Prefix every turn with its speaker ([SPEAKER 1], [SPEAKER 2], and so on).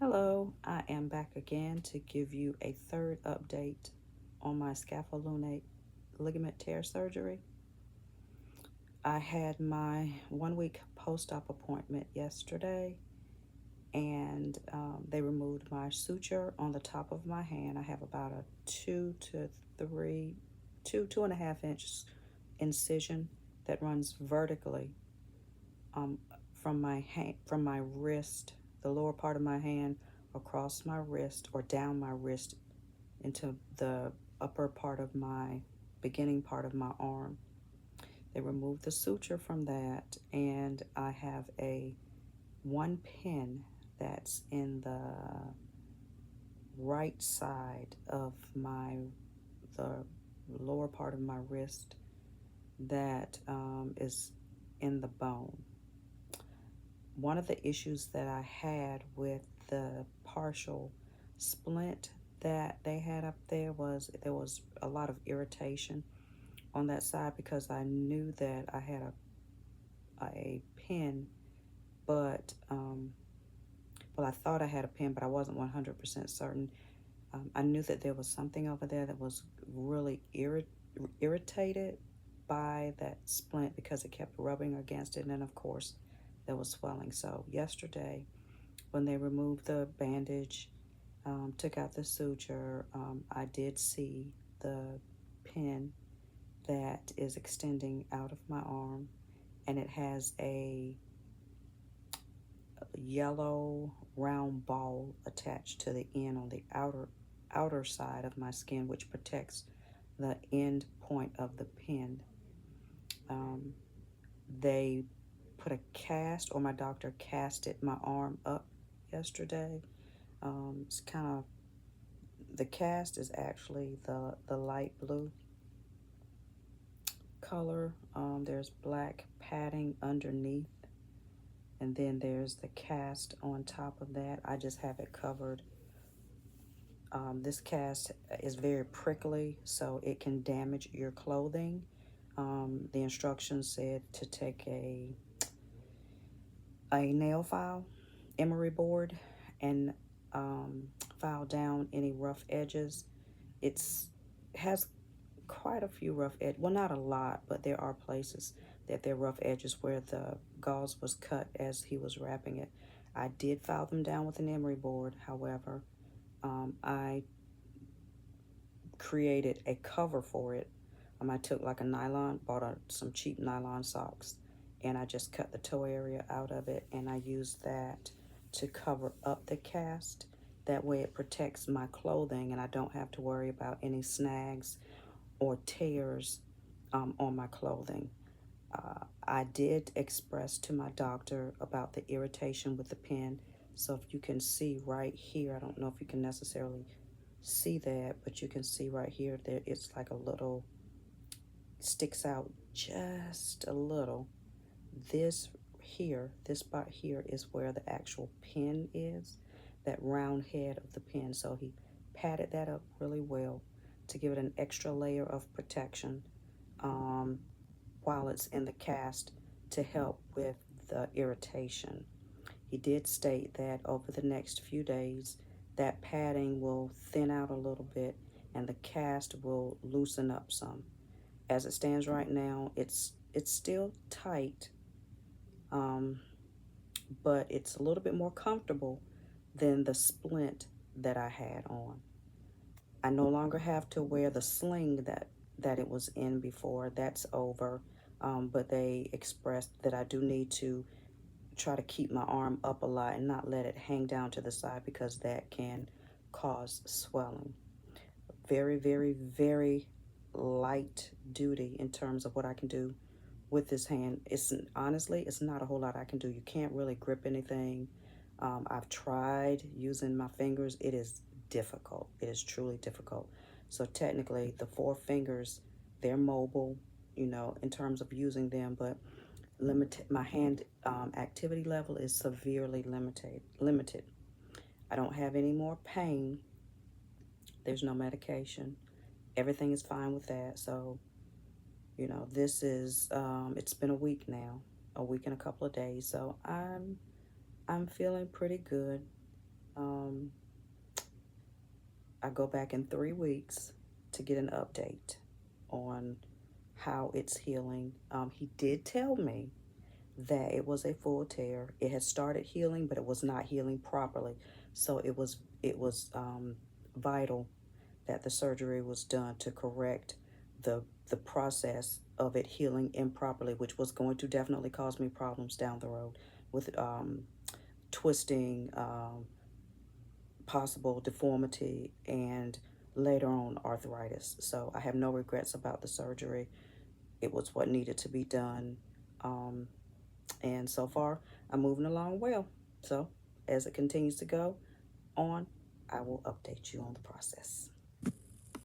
[SPEAKER 1] Hello, I am back again to give you a third update on my scapholunate ligament tear surgery. I had my 1 week post-op appointment yesterday, and they removed my suture on the top of my hand. I have about a 2 and a half inch incision that runs vertically um, from my wrist, the lower part of my hand, across my wrist or down my wrist into the upper part of my beginning part of my arm. They removed the suture from that, and I have a one pin that's in the right side of the lower part of my wrist that is in the bone. One of the issues that I had with the partial splint that they had up there was a lot of irritation on that side because I knew that I had a pin, but I thought I had a pin, but I wasn't 100% certain. I knew that there was something over there that was really irritated by that splint because it kept rubbing against it, and then of course there was swelling. So yesterday, when they removed the bandage, took out the suture, I did see the pin that is extending out of my arm, and it has a yellow round ball attached to the end on the outer side of my skin, which protects the end point of the pin. They put a cast, or my doctor casted my arm up yesterday. It's kind of, the cast is actually the light blue color. There's black padding underneath, and then there's the cast on top of that. I just have it covered. This cast is very prickly, so it can damage your clothing. The instructions said to take a nail file, emery board, and file down any rough edges. It has quite a few rough edges. Well, not a lot, but there are places that there are rough edges where the gauze was cut as he was wrapping it. I did file them down with an emery board. However, I created a cover for it. I took like a nylon, bought some cheap nylon socks, and I just cut the toe area out of it, and I used that to cover up the cast. That way it protects my clothing, and I don't have to worry about any snags or tears on my clothing. I did express to my doctor about the irritation with the pen. So if you can see right here, I don't know if you can necessarily see that, but you can see right here that it's like a little, sticks out just a little. This spot here is where the actual pin is, that round head of the pin. So he patted that up really well to give it an extra layer of protection while it's in the cast to help with the irritation. He did state that over the next few days, that padding will thin out a little bit and the cast will loosen up some. As it stands right now, it's still tight, but it's a little bit more comfortable than the splint that I had on. I no longer have to wear the sling that it was in before. That's over. But they expressed that I do need to try to keep my arm up a lot and not let it hang down to the side because that can cause swelling. Very, very, very light duty in terms of what I can do with this hand. Honestly, it's not a whole lot I can do. You can't really grip anything. I've tried using my fingers. It is difficult. It is truly difficult. So technically, the 4 fingers, they're mobile, in terms of using them, but my hand activity level is severely limited. I don't have any more pain. There's no medication. Everything is fine with that. So, this is, it's been a week now, a week and a couple of days. So I'm feeling pretty good. Um, I go back in 3 weeks to get an update on how it's healing. He did tell me that it was a full tear. It had started healing, but it was not healing properly. So it was vital that the surgery was done to correct the process of it healing improperly, which was going to definitely cause me problems down the road with twisting, possible deformity, and later on arthritis. So I have no regrets about the surgery. It was what needed to be done. Um, and so far, I'm moving along well. So as it continues to go on, I will update you on the process.